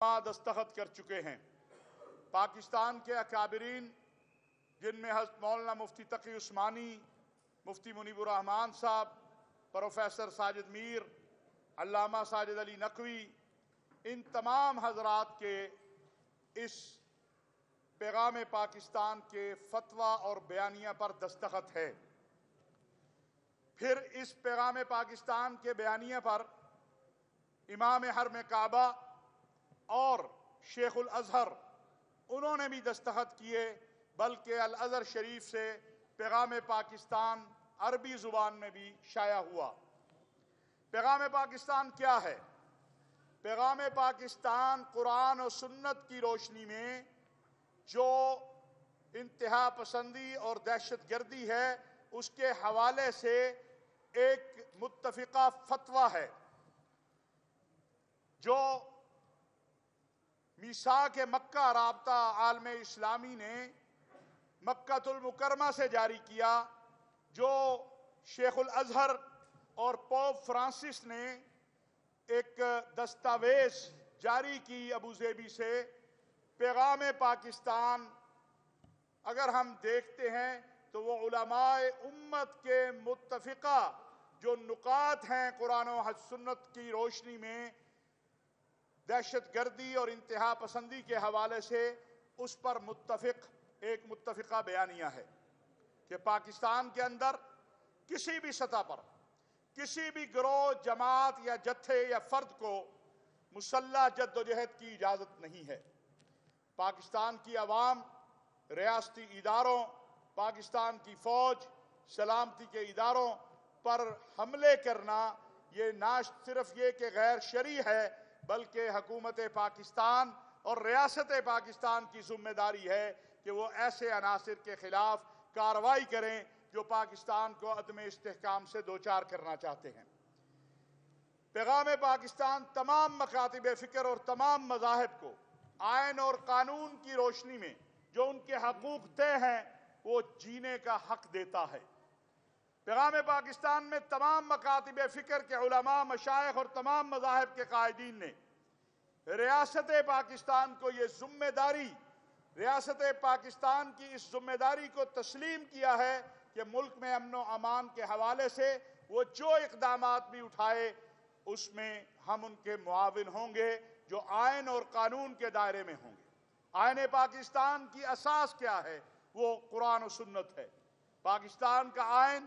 دستخط کر چکے ہیں۔ پاکستان کے اکابرین جن میں حضرت مولانا مفتی تقی عثمانی، مفتی منیب الرحمان صاحب، پروفیسر ساجد میر، علامہ ساجد علی نقوی، ان تمام حضرات کے اس پیغام پاکستان کے فتویٰ اور بیانیہ پر دستخط ہے۔ پھر اس پیغام پاکستان کے بیانیہ پر امام حرم کعبہ اور شیخ الازہر انہوں نے بھی دستخط کیے، بلکہ الازہر شریف سے پیغام پاکستان عربی زبان میں بھی شائع ہوا۔ پیغام پاکستان کیا ہے؟ پیغام پاکستان قرآن و سنت کی روشنی میں جو انتہا پسندی اور دہشت گردی ہے اس کے حوالے سے ایک متفقہ فتویٰ ہے جو میثاق مکہ رابطہ عالم اسلامی نے مکہ المکرمہ سے جاری کیا، جو شیخ الازہر اور پوپ فرانسس نے ایک دستاویز جاری کی ابوظہبی سے۔ پیغام پاکستان اگر ہم دیکھتے ہیں تو وہ علماء امت کے متفقہ جو نکات ہیں قرآن و سنت کی روشنی میں دہشت گردی اور انتہا پسندی کے حوالے سے اس پر ایک متفقہ بیانیہ ہے کہ پاکستان کے اندر کسی بھی سطح پر کسی بھی گروہ، جماعت یا جتھے یا فرد کو مسلح جد و جہد کی اجازت نہیں ہے۔ پاکستان کی عوام، ریاستی اداروں، پاکستان کی فوج، سلامتی کے اداروں پر حملے کرنا یہ نہ صرف یہ کہ غیر شرعی ہے بلکہ حکومت پاکستان اور ریاست پاکستان کی ذمہ داری ہے کہ وہ ایسے عناصر کے خلاف کارروائی کریں جو پاکستان کو عدم استحکام سے دوچار کرنا چاہتے ہیں۔ پیغام پاکستان تمام مکاتب فکر اور تمام مذاہب کو آئین اور قانون کی روشنی میں جو ان کے حقوق طے ہیں وہ جینے کا حق دیتا ہے۔ پیغام پاکستان میں تمام مکاتب فکر کے علماء، مشائخ اور تمام مذاہب کے قائدین نے ریاست پاکستان کو یہ ذمہ داری، ریاست پاکستان کی اس ذمہ داری کو تسلیم کیا ہے کہ ملک میں امن و امان کے حوالے سے وہ جو اقدامات بھی اٹھائے اس میں ہم ان کے معاون ہوں گے جو آئین اور قانون کے دائرے میں ہوں گے۔ آئین پاکستان کی اساس کیا ہے؟ وہ قرآن و سنت ہے۔ پاکستان کا آئین،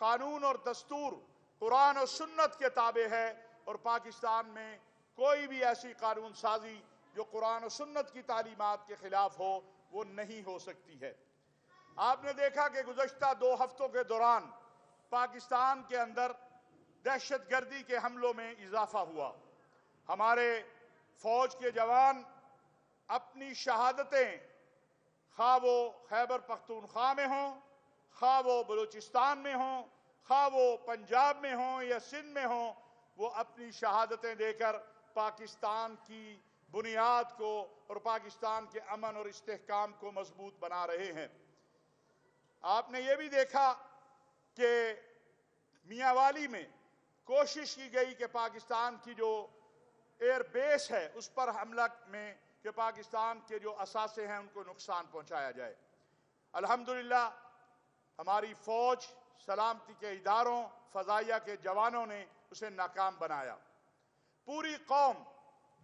قانون اور دستور قرآن و سنت کے تابع ہے اور پاکستان میں کوئی بھی ایسی قانون سازی جو قرآن و سنت کی تعلیمات کے خلاف ہو وہ نہیں ہو سکتی ہے۔ آپ نے دیکھا کہ گزشتہ 2 ہفتوں کے دوران پاکستان کے اندر دہشت گردی کے حملوں میں اضافہ ہوا۔ ہمارے فوج کے جوان اپنی شہادتیں خواہ وہ خیبر پختونخوا میں ہوں، خواہ وہ بلوچستان میں ہوں، خواہ وہ پنجاب میں ہوں یا سندھ میں ہوں، وہ اپنی شہادتیں دے کر پاکستان کی بنیاد کو اور پاکستان کے امن اور استحکام کو مضبوط بنا رہے ہیں۔ آپ نے یہ بھی دیکھا کہ میاں والی میں کوشش کی گئی کہ پاکستان کی جو ایئر بیس ہے اس پر حملہ میں کہ پاکستان کے جو اثاثے ہیں ان کو نقصان پہنچایا جائے۔ الحمدللہ ہماری فوج، سلامتی کے اداروں، فضائیہ کے جوانوں نے اسے ناکام بنایا۔ پوری قوم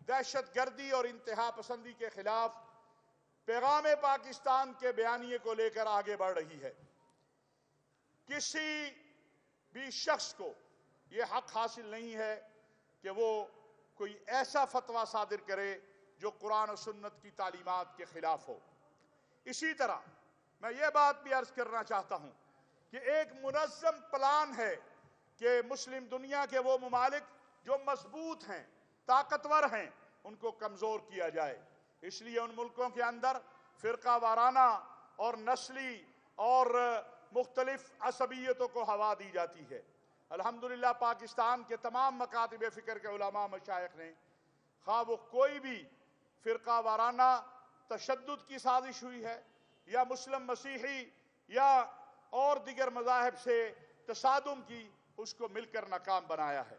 دہشت گردی اور انتہا پسندی کے خلاف پیغام پاکستان کے بیانیے کو لے کر آگے بڑھ رہی ہے۔ کسی بھی شخص کو یہ حق حاصل نہیں ہے کہ وہ کوئی ایسا فتویٰ صادر کرے جو قرآن و سنت کی تعلیمات کے خلاف ہو۔ اسی طرح میں یہ بات بھی عرض کرنا چاہتا ہوں کہ ایک منظم پلان ہے کہ مسلم دنیا کے وہ ممالک جو مضبوط ہیں، طاقتور ہیں، ان کو کمزور کیا جائے۔ اس لیے ان ملکوں کے اندر فرقہ وارانہ اور نسلی اور مختلف عصبیتوں کو ہوا دی جاتی ہے۔ الحمدللہ پاکستان کے تمام مکاتب فکر کے علماء، مشائخ نے خواہ وہ کوئی بھی فرقہ وارانہ تشدد کی سازش ہوئی ہے یا مسلم مسیحی یا اور دیگر مذاہب سے تصادم کی، اس کو مل کر ناکام بنایا ہے۔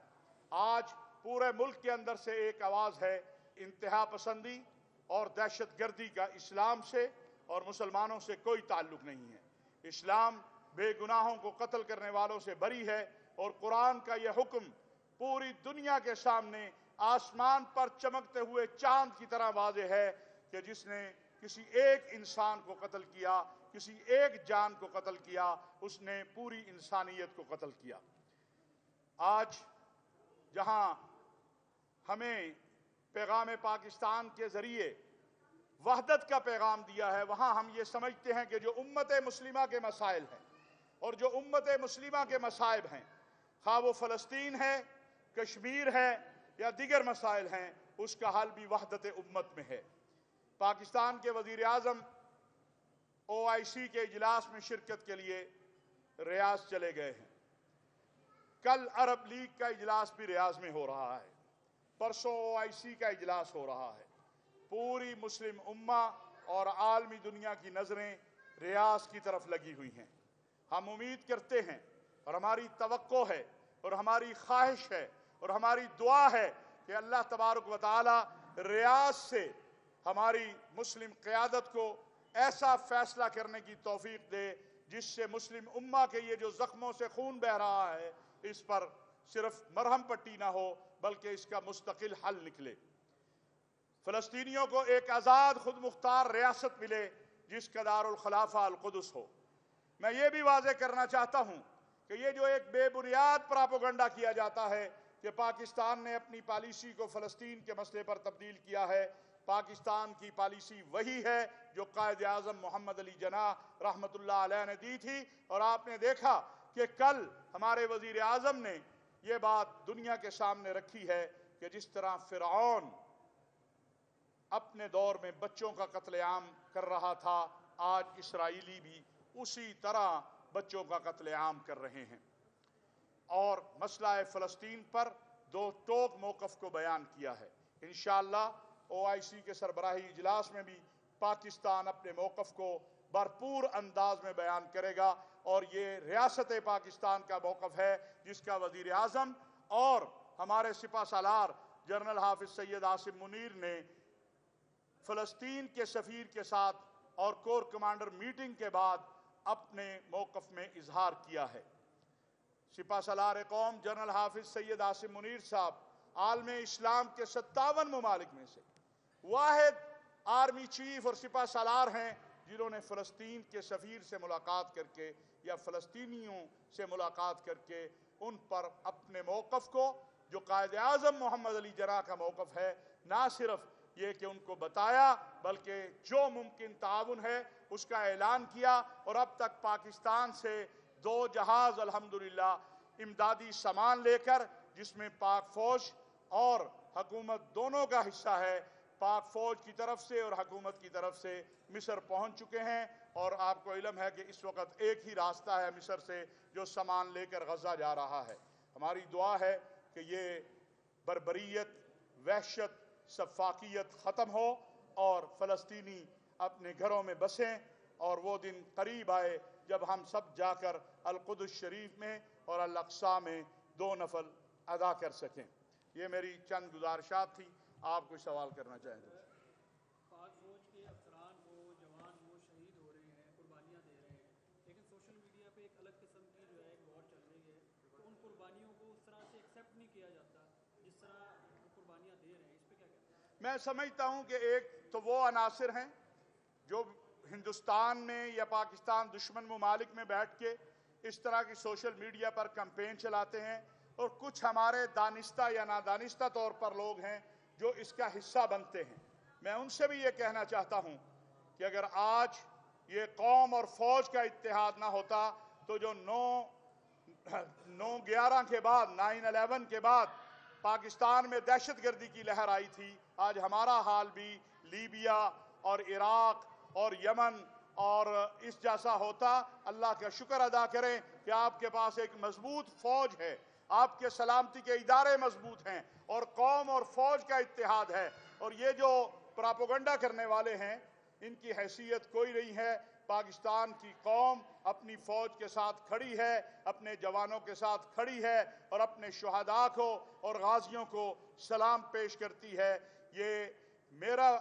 آج پورے ملک کے اندر سے ایک آواز ہے، इंतहा पसंदी और दहशत गर्दी का इस्लाम से और मुसलमानों से कोई ताल्लुक नहीं है। इस्लाम बेगुनाहों को कत्ल करने वालों से बरी है और कुरान का यह हुक्म पूरी दुनिया के सामने आसमान पर चमकते हुए चांद की तरह वाज़ेह है कि जिसने किसी एक इंसान को कत्ल किया, किसी एक जान को कत्ल किया, उसने पूरी इंसानियत को कत्ल किया। आज जहां हमें पैगाम पाकिस्तान के ज़रिए वहदत का पैगाम दिया है, वहां हम ये समझते हैं कि जो उम्मत मुस्लिमा के मसाइल हैं और जो उम्मत मुस्लिमा के मसाइब हैं, खा वो फ़लस्तीन है, कश्मीर है या दीगर मसाइल हैं, उसका हल भी वहदत उम्मत में है। पाकिस्तान के वज़ीर आज़म OIC के इजलास में शिरकत के लिए रियाज चले गए हैं। कल अरब लीग का इजलास भी रियाज में हो रहा है, परसों OIC का इजलास हो रहा है। पूरी मुस्लिम उम्मा और आलमी दुनिया की नज़रें रियाज की तरफ लगी हुई हैं। हम उम्मीद करते हैं और हमारी तवक्को है और हमारी ख्वाहिश है और हमारी दुआ है कि अल्लाह तबारक व तआला रियाज से हमारी मुस्लिम क़यादत को ऐसा फैसला करने की तौफीक दे जिससे मुस्लिम उम्मा के ये जो ज़ख्मों से खून बह रहा है, इस पर सिर्फ मरहम पट्टी ना हो बल्कि इसका मुस्तकिल हल निकले। फ़लस्तीनियों को एक आज़ाद खुद मुख्तार रियासत मिले जिसका दारुल खिलाफा अल कुदस हो। मैं ये भी वाज़ेह करना चाहता हूँ कि ये जो एक बेबुनियाद प्रोपेगेंडा किया जाता है कि पाकिस्तान ने अपनी पॉलिसी को फ़लस्तीन के मसले पर तब्दील किया है, पाकिस्तान की पॉलिसी वही है जो कायद आज़म मोहम्मद अली जिन्नाह रहमतुल्लाह अलैह ने दी थी। और आपने देखा कि कल हमारे वज़ीर आज़म ने ये बात दुनिया के सामने रखी है कि जिस तरह फ़िरऔन अपने दौर में बच्चों का कत्लेआम कर रहा था, आज इसराइली भी उसी तरह बच्चों का कत्लेआम कर रहे हैं। और मसला फ़लस्तीन पर दो टोक मौक़िफ़ को बयान किया है। इंशाअल्लाह OIC के सरबराही इजलास में भी पाकिस्तान अपने मौक़िफ़ को भरपूर अंदाज में बयान करेगा और ये रियासत पाकिस्तान का मौक़िफ़ है जिसका वज़ीर आज़म और हमारे सिपह सालार जनरल हाफिज़ सैयद आसिम मुनीर ने फ़लस्तीन के सफ़ीर के साथ और कोर कमांडर मीटिंग के बाद अपने मौक़िफ़ में इजहार किया है। सिपह सालार कौम जनरल हाफिज़ सैयद आसिम मुनीर साहब आलम इस्लाम के 57 ममालिक में से वाहिद आर्मी चीफ और सिपह सालार हैं जिन्होंने फ़लस्तीन के सफ़ीर से मुलाकात करके या फ़लस्तीनियों से मुलाकात करके उन पर अपने मौक़िफ़ को जो कायद आज़म मोहम्मद अली जिन्नाह का मौक़िफ़ है, ना सिर्फ ये कि उनको बताया बल्कि जो मुमकिन ताउन है उसका ऐलान किया। और अब तक पाकिस्तान से 2 जहाज़ अल्हम्दुलिल्लाह इमदादी सामान लेकर, जिसमें पाक फ़ौज और हुकूमत दोनों का हिस्सा है, पाक फ़ौज की तरफ से और हुकूमत की तरफ से मिस्र पहुंच चुके हैं। और आपको इल्म है कि इस वक्त एक ही रास्ता है मिस्र से जो सामान लेकर गज़ा जा रहा है। हमारी दुआ है कि ये बर्बरियत, वहशत, सफाकियत ख़त्म हो और फ़लस्तीनी अपने घरों में बसें और वो दिन करीब आए जब हम सब जाकर अल कुद्स शरीफ में और अल अक्सा में 2 नफल अदा कर सकें। ये मेरी चंद गुजारिशात थी। आप कोई सवाल करना चाहें तो? पाक फौज के अफसरान वो जवान वो शहीद हो रहे हैं, कुर्बानियाँ दे रहे हैं, लेकिन सोशल मीडिया पे एक अलग किस्म की जो है एक वॉर चल रही है तो उन कुर्बानियों को उस तरह से एक्सेप्ट नहीं किया जाता जिस तरह वो कुर्बानियाँ दे रहे हैं। इस पर क्या कहते हैं? मैं समझता हूँ कि एक तो वो अनासिर हैं जो हिंदुस्तान में या पाकिस्तान दुश्मन ममालिक में बैठ के इस तरह की सोशल मीडिया पर कैंपेन चलाते हैं, और कुछ हमारे दानिस्ता या नादानिस्ता तौर पर लोग हैं जो इसका हिस्सा बनते हैं। मैं उनसे भी ये कहना चाहता हूँ कि अगर आज ये कौम और फौज का इत्तेहाद ना होता तो जो 9/11 के बाद 9/11 के बाद पाकिस्तान में दहशतगर्दी की लहर आई थी, आज हमारा हाल भी लीबिया और इराक और यमन और इस जैसा होता। अल्लाह का शुक्र अदा करें कि आपके पास एक मजबूत फौज है, आपके सलामती के इदारे मजबूत हैं और कौम और फौज का इत्तेहाद है। और ये जो प्रोपेगेंडा करने वाले हैं इनकी हैसियत कोई नहीं है। पाकिस्तान की कौम अपनी फौज के साथ खड़ी है, अपने जवानों के साथ खड़ी है और अपने शुहदा को और गाजियों को सलाम पेश करती है। یہ میرا